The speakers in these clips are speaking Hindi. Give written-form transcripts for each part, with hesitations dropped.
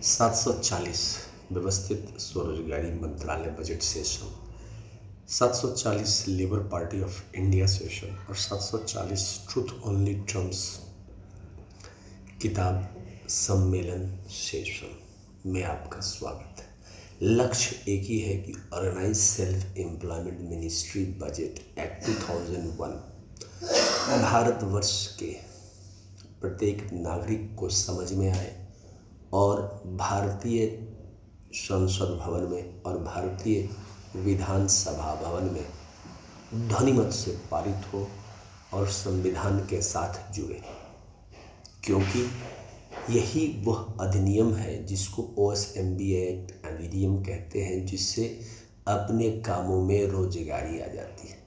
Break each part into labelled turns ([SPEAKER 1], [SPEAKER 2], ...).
[SPEAKER 1] 740 व्यवस्थित स्वरोजगारी मंत्रालय budget session, 740 labour party of India session और 740 ट्रूथ ओनली ट्रम्प्स किताब सम्मेलन सेशन में आपका स्वागत है। लक्ष्य एक ही है कि organize self employment ministry budget act 2001 भारतवर्ष के प्रत्येक नागरिक को समझ में आए और भारतीय संसद भवन में और भारतीय विधानसभा भवन में ध्वनिमत से पारित हो और संविधान के साथ जुड़े, क्योंकि यही वह अधिनियम है जिसको OSMB एक्ट अधिनियम कहते हैं, जिससे अपने कामों में रोजगारी आ जाती है,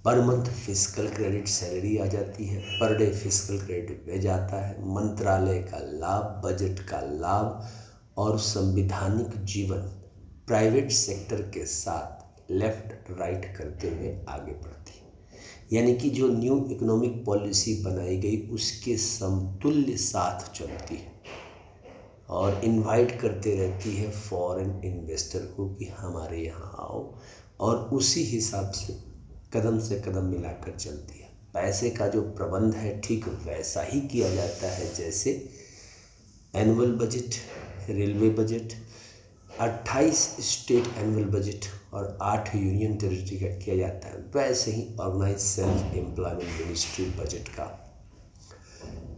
[SPEAKER 1] per month fiscal credit salary आ जाती है, पर डे फिस्कल क्रेडिट पे जाता है, मंत्रालय का लाभ, बजट का लाभ और संविधानिक जीवन प्राइवेट सेक्टर के साथ लेफ्ट राइट करते हुए आगे बढ़ती है। यानी कि जो न्यू इकोनॉमिक पॉलिसी बनाई गई उसके समतुल्य साथ चलती है और इनवाइट करते रहती है फॉरेन इन्वेस्टर को कि हमारे यहाँ आओ, और उसी हिसाब से कदम मिलाकर चलती है। पैसे का जो प्रबंध है ठीक वैसा ही किया जाता है जैसे annual budget, railway budget, 28 state annual budget और 8 यूनियन टेरिटरी का किया जाता है, वैसे ही organise self employment ministry budget का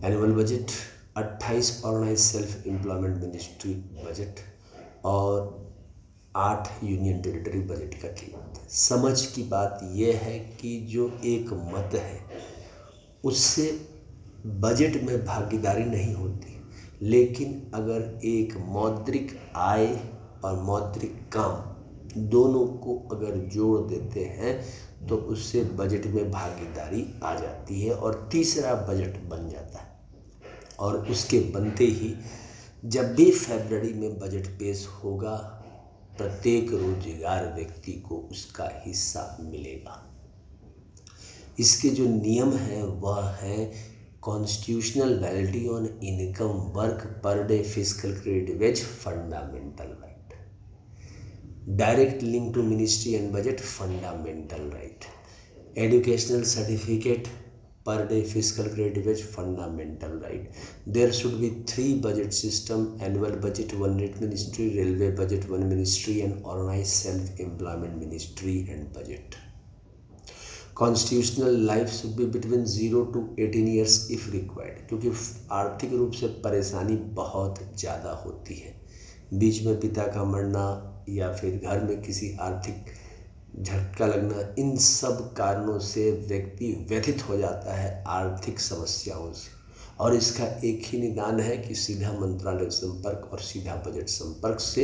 [SPEAKER 1] annual budget, 28 organise self employment ministry budget और 8 यूनियन टेरिटरी बजट का किया जाता है। समझ की बात यह है कि जो एक मत है उससे बजट में भागीदारी नहीं होती, लेकिन अगर एक मौद्रिक आय और मौद्रिक काम दोनों को अगर जोड़ देते हैं तो उससे बजट में भागीदारी आ जाती है और तीसरा बजट बन जाता है। और उसके बनते ही जब भी फरवरी में बजट पेश होगा, प्रत्येक रोजगार व्यक्ति को उसका हिस्सा मिलेगा। इसके जो नियम हैं वह है constitutional validity on income work per day fiscal credit wage fundamental right, direct link to ministry and budget fundamental right, educational certificate per day fiscal credit wage fundamental right. There should be 3 budget system: annual budget 1 ministry, railway budget 1 ministry and organized self employment ministry and budget. Constitutional life should be between 0 to 18 years if required, क्योंकि आर्थिक रूप से परेशानी बहुत ज़्यादा होती है। बीच में पिता का मरना या फिर घर में किसी आर्थिक झटका लगना, इन सब कारणों से व्यक्ति व्यथित हो जाता है आर्थिक समस्याओं से, और इसका एक ही निदान है कि सीधा मंत्रालय संपर्क और सीधा बजट संपर्क से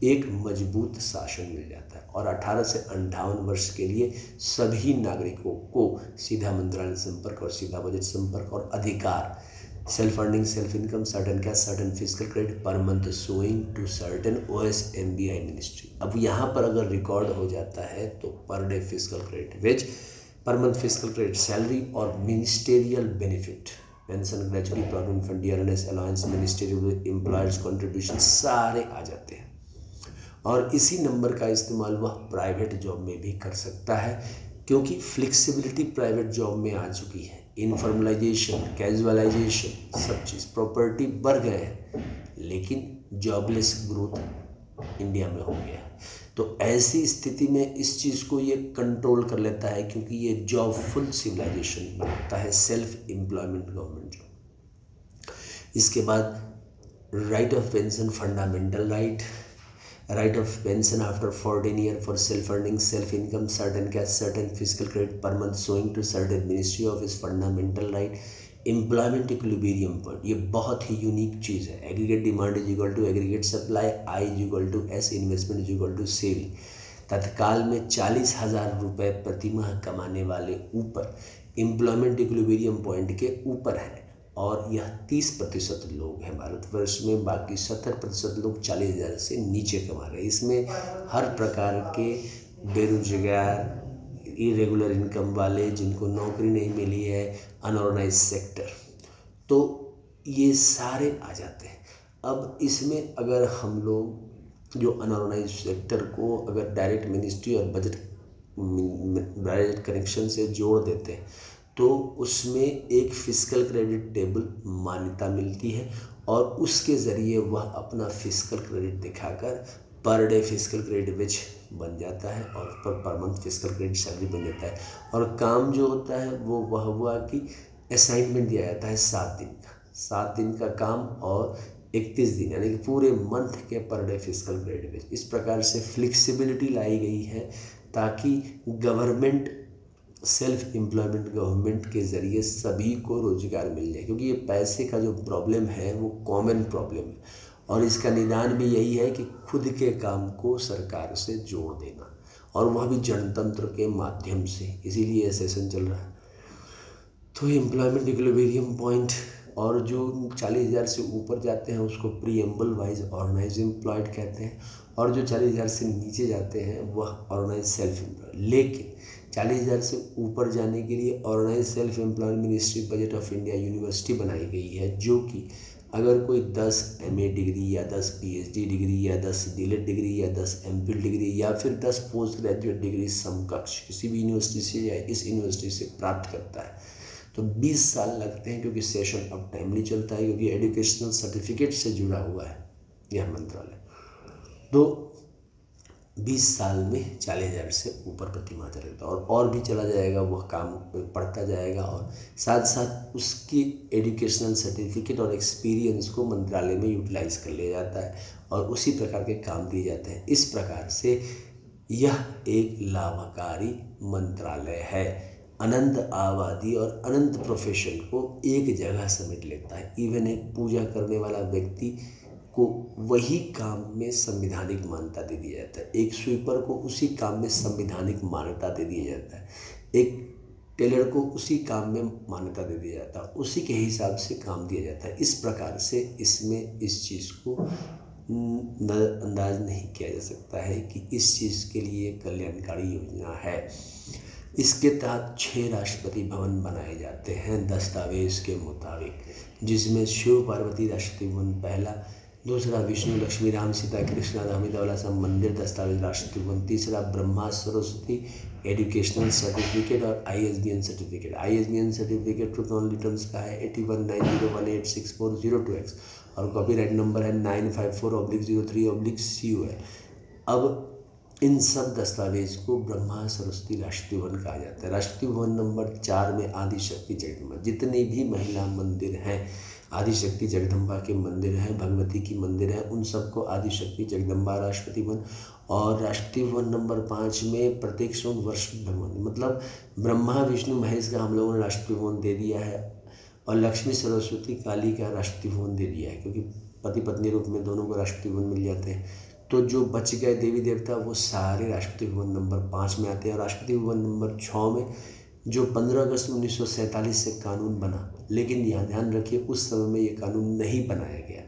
[SPEAKER 1] एक मजबूत शासन मिल जाता है। और 18 से 58 वर्ष के लिए सभी नागरिकों को सीधा मंत्रालय संपर्क और सीधा बजट संपर्क और अधिकार, self earning, self income, certain cash, certain fiscal credit per month sowing to certain OSMB ministry. अब यहाँ पर अगर रिकॉर्ड हो जाता है तो per day fiscal credit wage, per month fiscal credit salary और ministerial benefit, pension, gratuity, provident fund, dearness allowance, ministerial employers contribution सारे आ जाते हैं। और इसी नंबर का इस्तेमाल वह प्राइवेट जॉब में भी कर सकता है, क्योंकि फ्लेक्सिबिलिटी प्राइवेट जॉब में आ चुकी है। इनफॉर्मलाइजेशन, कैजुअलाइजेशन, सब चीज़, प्रॉपर्टी बढ़ गए हैं, लेकिन जॉबलेस ग्रोथ इंडिया में हो गया है। तो ऐसी स्थिति में इस चीज़ को ये कंट्रोल कर लेता है, क्योंकि ये जॉबफुल सिविलाइजेशन बनाता है, सेल्फ एम्प्लॉयमेंट गवर्नमेंट जॉब। इसके बाद right of pension fundamental right, right of pension after 14 year for self earning, self income, certain cash, certain fiscal credit per month showing to certain ministry of is fundamental right. Employment equilibrium point, ये बहुत ही यूनिक चीज़ है। Aggregate demand is equal to aggregate supply, I is equal to S, investment is equal to saving. तत्काल में 40,000 रुपये प्रति माह कमाने वाले ऊपर एम्प्लॉयमेंट इक्विलिब्रियम पॉइंट के ऊपर है, और यह 30% लोग हैं भारतवर्ष में, बाकी 70% लोग 40,000 से नीचे कमा रहे हैं। इसमें हर प्रकार के बेरोजगार, इरेगुलर इनकम वाले, जिनको नौकरी नहीं मिली है, अनऑर्गेनाइज सेक्टर, तो ये सारे आ जाते हैं। अब इसमें अगर हम लोग जो अनऑर्गेनाइज सेक्टर को अगर डायरेक्ट मिनिस्ट्री और बजट कनेक्शन से जोड़ देते हैं तो उसमें एक फिस्कल क्रेडिट टेबल मान्यता मिलती है और उसके ज़रिए वह अपना फिस्कल क्रेडिट दिखाकर पर डे फिस्कल क्रेडिट विच बन जाता है और पर मंथ फिस्कल क्रेडिट सैलरी बन जाता है। और काम जो होता है वो वह हुआ कि असाइनमेंट दिया जाता है 7 दिन का काम और 31 दिन यानी कि पूरे मंथ के पर डे फिस्कल क्रेडिट विच। इस प्रकार से फ्लेक्सिबिलिटी लाई गई है ताकि गवर्नमेंट सेल्फ एम्प्लॉयमेंट गवर्नमेंट के ज़रिए सभी को रोजगार मिल जाए, क्योंकि ये पैसे का जो प्रॉब्लम है वो कॉमन प्रॉब्लम है और इसका निदान भी यही है कि खुद के काम को सरकार से जोड़ देना और वह भी जनतंत्र के माध्यम से। इसीलिए सेशन चल रहा है। तो एम्प्लॉयमेंट इक्विलिब्रियम पॉइंट और जो 40,000 से ऊपर जाते हैं उसको प्रीएम्बल वाइज ऑर्गेनाइज एम्प्लॉयड कहते हैं और जो 40,000 से नीचे जाते हैं वह ऑर्गेनाइज सेल्फ एम्प्लॉयड। लेकिन 40,000 से ऊपर जाने के लिए organize self employed ministry budget of India university बनाई गई है, जो कि अगर कोई 10 MA डिग्री या 10 PhD डिग्री या 10 DLED डिग्री या 10 MPhil डिग्री या फिर 10 पोस्ट ग्रेजुएट डिग्री समकक्ष किसी भी यूनिवर्सिटी से या इस यूनिवर्सिटी से प्राप्त करता है तो 20 साल लगते हैं, क्योंकि सेशन अब टाइमली चलता है क्योंकि एजुकेशनल सर्टिफिकेट से जुड़ा हुआ है यह मंत्रालय। तो 20 साल में 40,000 से ऊपर प्रतिमाह चलेगा और भी चला जाएगा, वह काम पढ़ता जाएगा और साथ साथ उसकी एजुकेशनल सर्टिफिकेट और एक्सपीरियंस को मंत्रालय में यूटिलाइज कर लिया जाता है और उसी प्रकार के काम दिए जाते हैं। इस प्रकार से यह एक लाभकारी मंत्रालय है, अनंत आबादी और अनंत प्रोफेशन को एक जगह समेट लेता है। इवन एक पूजा करने वाला व्यक्ति को वही काम में संविधानिक मान्यता दे दिया जाता है, एक स्वीपर को उसी काम में संविधानिक मान्यता दे दिया जाता है, एक टेलर को उसी काम में मान्यता दे दिया जाता है, उसी के हिसाब से काम दिया जाता है। इस प्रकार से इसमें इस चीज़ को नज़रअंदाज नहीं किया जा सकता है कि इस चीज़ के लिए कल्याणकारी योजना है। इसके तहत 6 राष्ट्रपति भवन बनाए जाते हैं दस्तावेज के मुताबिक, जिसमें शिव पार्वती राष्ट्रपति भवन पहला, दूसरा विष्णु लक्ष्मी राम सीता कृष्णा दामिदावला सब मंदिर दस्तावेज राष्ट्रपति भवन, तीसरा ब्रह्मा सरस्वती एजुकेशनल सर्टिफिकेट और ISBN certificate. ISBN certificate truth only terms का है 8190186402X और कॉपीराइट नंबर है 954/03/CUL। अब इन सब दस्तावेज को ब्रह्मा सरस्वती राष्ट्रपति भवन कहा जाता है। राष्ट्रपति भवन नंबर 4 में आदिशक्ति जगदम्बा, जितने भी महिला मंदिर हैं, आदिशक्ति जगदम्बा के मंदिर हैं, भगवती की मंदिर है, उन सबको आदिशक्ति जगदम्बा राष्ट्रपति भवन। और राष्ट्रपति भवन नंबर 5 में प्रत्येक 100 वर्ष भवन, मतलब ब्रह्मा विष्णु महेश का हम लोगों ने राष्ट्रपति भवन दे दिया है और लक्ष्मी सरस्वती काली का राष्ट्रपति भवन दे दिया है, क्योंकि पति पत्नी रूप में दोनों को राष्ट्रपति भवन मिल जाते हैं। तो जो बच गए देवी देवता वो सारे राष्ट्रपति भवन नंबर 5 में आते हैं। और राष्ट्रपति भवन नंबर 6 में जो 15 अगस्त 1947 से कानून बना, लेकिन यहाँ ध्यान रखिए उस समय में ये कानून नहीं बनाया गया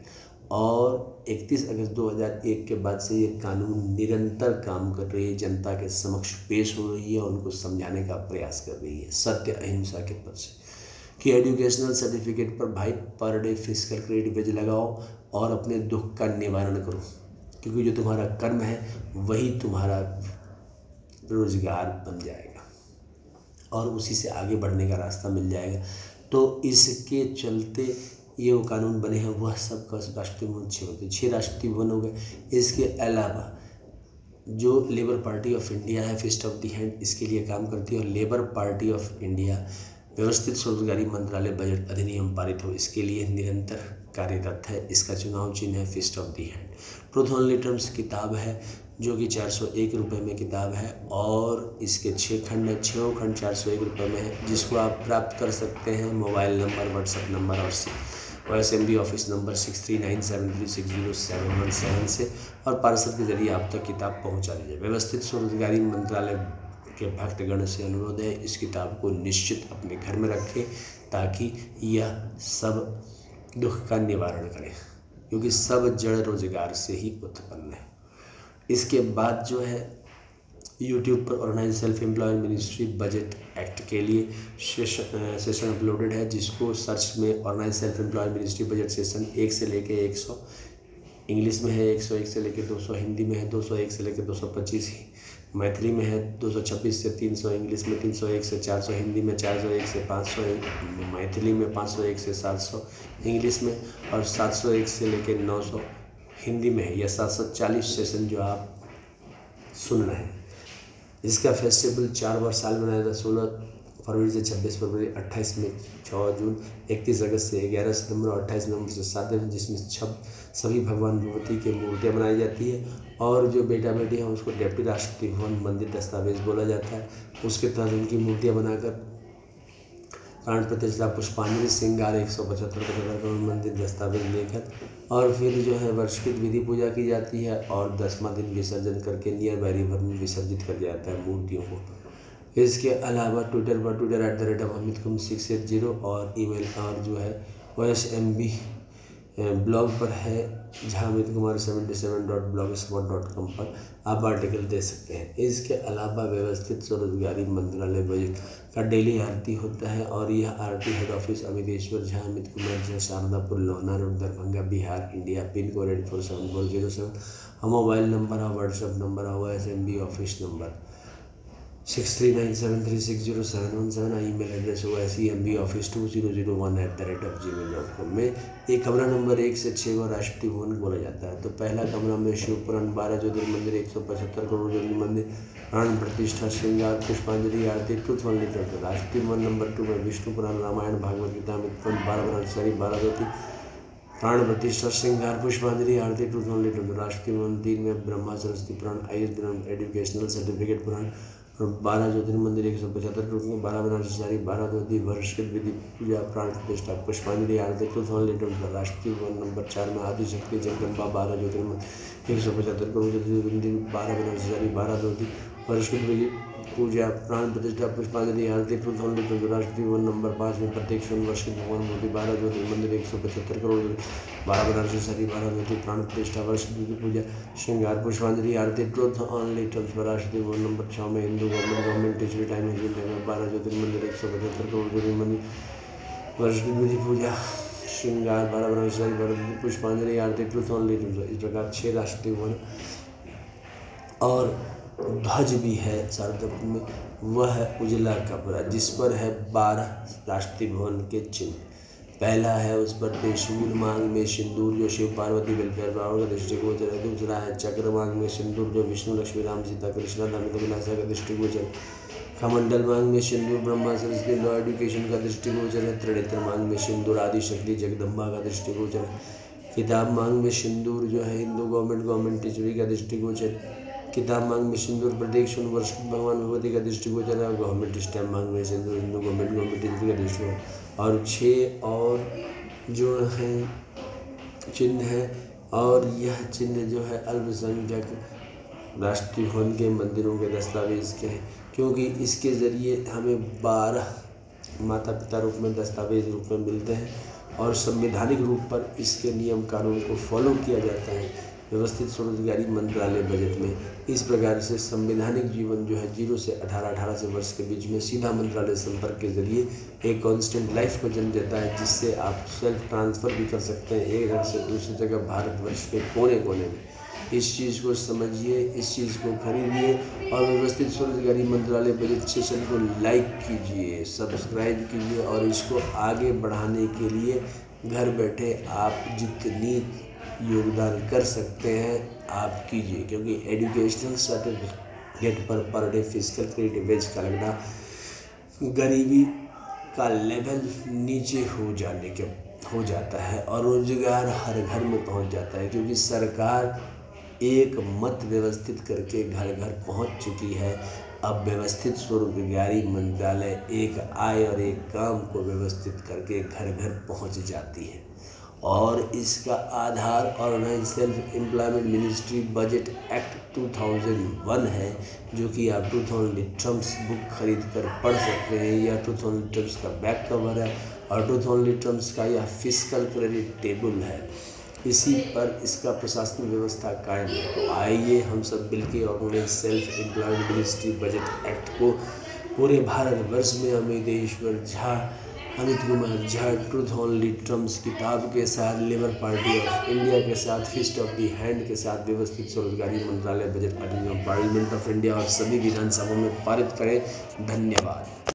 [SPEAKER 1] और 31 अगस्त 2001 के बाद से ये कानून निरंतर काम कर रही है, जनता के समक्ष पेश हो रही है और उनको समझाने का प्रयास कर रही है सत्य अहिंसा के पद से कि एजुकेशनल सर्टिफिकेट पर भाई पर डे फिस्कल क्रेडिट वेज लगाओ और अपने दुख का निवारण करो, क्योंकि जो तुम्हारा कर्म है वही तुम्हारा रोजगार बन जाएगा और उसी से आगे बढ़ने का रास्ता मिल जाएगा। तो इसके चलते ये वो कानून बने हैं, वह सब का राष्ट्रपति भवन 6 होते हैं, 6 राष्ट्रपति भवन हो गए। इसके अलावा जो लेबर पार्टी ऑफ इंडिया है फिस्ट ऑफ दी हैंड इसके लिए काम करती है और लेबर पार्टी ऑफ इंडिया व्यवस्थित स्वरोजगारी मंत्रालय बजट अधिनियम पारित हो इसके लिए निरंतर कार्यरत है। इसका चुनाव चिन्ह है fist of the hand. Truth only terms किताब है जो कि 401 रुपये में किताब है और इसके 6 खंड है, 6 खंड 401 रुपये में है, जिसको आप प्राप्त कर सकते हैं मोबाइल नंबर, व्हाट्सएप नंबर और SMB ऑफिस नंबर 6397360717 से और पार्सल के जरिए आप तक किताब पहुंचा दीजिए। व्यवस्थित स्वरोजगारी मंत्रालय के भक्तगण से अनुरोध है इस किताब को निश्चित अपने घर में रखें ताकि यह सब दुख का निवारण करे, क्योंकि सब जड़ रोजगार से ही उत्पन्न है। इसके बाद जो है यूट्यूब पर organize self employment ministry budget act के लिए सेशन अपलोडेड है, जिसको सर्च में organize self employment ministry budget session 1 से लेके 100 इंग्लिश में है 101 से लेकर 200, हिंदी में है 201 से लेकर 225, मैथिली में है 226 से 300, इंग्लिश में 301 से 400, हिंदी में 401 से 500, मैथिली में 501 से 700 इंग्लिश में, और 701 से लेकर 900 हिंदी में है। यह 740 सेशन जो आप सुन रहे हैं। इसका फेस्टिवल 4 बार साल मनाया जाता है, 16 फरवरी से 26 फरवरी, 28 में 6 जून, 31 अगस्त से 11 सितंबर और 28 नवंबर से 7 दिन, जिसमें सभी भगवान भगवती की मूर्तियाँ बनाई जाती है। और जो बेटा बेटी हैं उसको डेप्टी राष्ट्रपति भवन मंदिर दस्तावेज बोला जाता है। उसके तहत उनकी मूर्तियाँ बनाकर प्राण प्रतिष्ठा, पुष्पांजलि, श्रृंगार 175 करोड़ मंदिर दस्तावेज लेकर, और फिर जो है वर्षकृत विधि पूजा की जाती है और 10वां दिन विसर्जन करके नियर बाई रिवर में विसर्जित कर दिया जाता है मूर्तियों को। इसके अलावा ट्विटर पर twitter@amit680 और ईमेल और जो है OSMB ब्लॉग पर है, जहाँ amitkumar77.blogspot.com पर आप आर्टिकल दे सकते हैं। इसके अलावा व्यवस्थित स्वरोजगारी मंत्रालय बजट का डेली आरती होता है, और यह आरती head office Amiteshwar Jha, Amit Kumar Jha, Sharadapur, Lohna road, Darbhanga, Bihar, India. Pin code 847407। और मोबाइल नंबर और व्हाट्सएप नंबर और OSMB office number 6397360717। Email address OSEMBoffice2001@gmail.com में एक कमरा नंबर 1 से 6 को राष्ट्रपति भवन बोला जाता है। तो पहला कमरा में शिवपुराण, 12 ज्योतिर्मंदिर, 175 करोड़ ज्योतिर्मंदिर, प्राण प्रतिष्ठा, श्रृंगार, पुष्पांजलि, आरती, truth only truth. Rashtrapati Bhavan number 2 में विष्णु पुराण, रामायण, भागवत गीता, अमित पुराण, 12 ब्रह्मचारी, 12 ज्योति, प्राण प्रतिष्ठा, श्रृंगार, पुष्पांजलि, आरती, truth only truth. Rashtrapati Bhavan 3 में ब्रह्मा सरस्वती पुराण, IS पुराण, एजुकेशनल सर्टिफिकेट पुराण, 12 ज्योतिर्मंदिर, 175 करोड़, 12 ब्रह्मचारी, 12 ज्योति, वर्षकृत विधि पूजा, प्राण प्रतिष्ठा, पुष्पांजलि, आरती, truth only truth. Rashtrapati Bhavan number 4 में आदिशक्ति जगदम्बा, 12 ज्योतिर्मंदिर, 175 करोड़ ज्योतिर्मंदिर, 12 ब्रह्मचारी, 12 ज्योति, वर्षकृत विधि पूजा, प्राण प्रतिष्ठा, पुष्पांजलि, आरती, truth only truth. Rashtrapati Bhavan number 5 में प्रत्येक वर्षकृत भगवान मूर्ति, 12 ज्योतिर्मंदिर, 175 करोड़, 12 ब्रह्मचारी, 12 ज्योति, प्राण प्रतिष्ठा, वर्षकृत विधि पूजा, श्रृंगार, पुष्पांजलि, आरती, truth only truth. Rashtrapati Bhavan number 6 में हिंदू गवर्नमेंट टीचर टाइम 12 ज्योतिर्मंदिर, 175 करोड़ ज्योतिर्मंदिर, वर्षकृत विधि पूजा, श्रृंगार, 12 ब्रह्मचारी, 12 पुष्पांजलि, आरती, ट्रुथ ऑनली ट्रुथ। इस प्रकार 6 राष्ट्रपति भवन और ध्वज भी है शारदापुर में, वह है उजला कपड़ा जिस पर है 12 राष्ट्रपति भवन के चिन्ह। पहला है उस पर त्रिशूल, मांग में सिंदूर जो शिव पार्वती वेलफेयर ब्राह्मण का दृष्टिगोचर है। दूसरा है चक्र, मांग में सिंदूर जो विष्णु, लक्ष्मी, राम, सीता, कृष्णा, दामिनी विलासा का दृष्टिगोचर है। कमंडल, मांग में सिंदूर ब्रह्मा सरस्वती लॉ एजुकेशन का दृष्टिगोचर है। त्रिनेत्र, मांग में सिंदूर आदिशक्ति जगदम्बा का दृष्टिगोचर है। किताब, मांग में सिंदूर जो है हिंदू गवर्नमेंट टीचरी का दृष्टिगोचर। किताब, मांग में सिंदूर प्रत्येक वर्ष भगवान भगवती का दृष्टिगोचर है। गवर्नमेंट स्टैम्प, मांग में सिंदूर हिंदू गवर्नमेंट टीचरी का दृष्टिगोचर। और 6 और जो है चिन्ह है, और यह चिन्ह जो है अल्पसंख्यक राष्ट्रीय भवन के मंदिरों के दस्तावेज के हैं, क्योंकि इसके ज़रिए हमें 12 माता पिता रूप में दस्तावेज रूप में मिलते हैं और संवैधानिक रूप पर इसके नियम कानून को फॉलो किया जाता है व्यवस्थित स्वरोजगारी मंत्रालय बजट में। इस प्रकार से संवैधानिक जीवन जो है 0 से 18 से वर्ष के बीच में सीधा मंत्रालय संपर्क के जरिए एक कांस्टेंट लाइफ को जन्म देता है, जिससे आप सेल्फ ट्रांसफ़र भी कर सकते हैं एक जगह से दूसरी जगह भारतवर्ष के कोने कोने में। इस चीज़ को समझिए, इस चीज़ को खरीदिए और व्यवस्थित स्वरोजगारी मंत्रालय बजट सेशन को लाइक कीजिए, सब्सक्राइब कीजिए और इसको आगे बढ़ाने के लिए घर बैठे आप जितनी योगदान कर सकते हैं आप कीजिए, क्योंकि educational certificate per day physical credit wage का लगना गरीबी का लेवल नीचे हो जाता है और रोजगार हर घर में पहुंच जाता है, क्योंकि सरकार एक मत व्यवस्थित करके घर घर पहुंच चुकी है। अब व्यवस्थित स्वरोजगारी मंत्रालय एक आय और एक काम को व्यवस्थित करके घर घर पहुंच जाती है और इसका आधार organised self employment ministry budget act 2001 है, जो कि आप ट्रुथ ओनली ट्रम्प्स बुक खरीद कर पढ़ सकते हैं। यह ट्रुथ ओनली ट्रम्प्स का बैक कवर है और ट्रुथ ओनली ट्रम्प्स का यह फिस्कल क्रेडिट टेबल है, इसी पर इसका प्रशासनिक व्यवस्था कायम है। तो आइए हम सब मिलकर organised self employment ministry budget act को पूरे भारतवर्ष में Amiteshwar Jha Amit Kumar Jha truth only Trump's किताब के साथ लेबर पार्टी ऑफ इंडिया के साथ फिस्ट ऑफ दी हैंड के साथ व्यवस्थित स्वरोजगारी मंत्रालय बजट अधिनियम पार्लियामेंट ऑफ इंडिया और सभी विधानसभाओं में पारित करें। धन्यवाद।